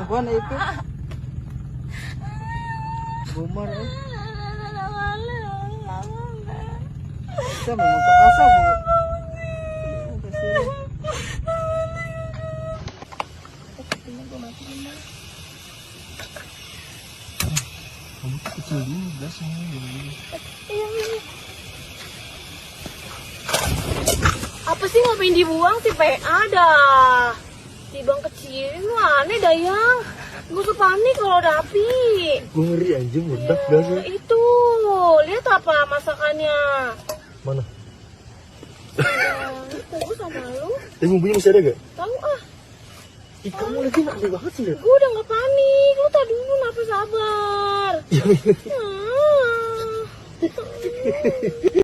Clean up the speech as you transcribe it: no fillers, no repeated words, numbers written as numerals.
Nakuha na ito. Bumar eh. Isa may magkakasa mo. Kamu kecil ini biasanya. Apa sih ngapain dibuang si PA dah? Tibang kecilin lu aneh dah yang. Gak usah panik kalau ada api. Gue ngeri anjing meledak dah. Itu, lihat apa masakannya. Mana? Tunggu sama lu. Bumbunya masih ada gak? Tahu ah. Ih, kamu lagi gak aneh banget sih ya? Gue udah gak panik. Lu tak dulu nafas sabar.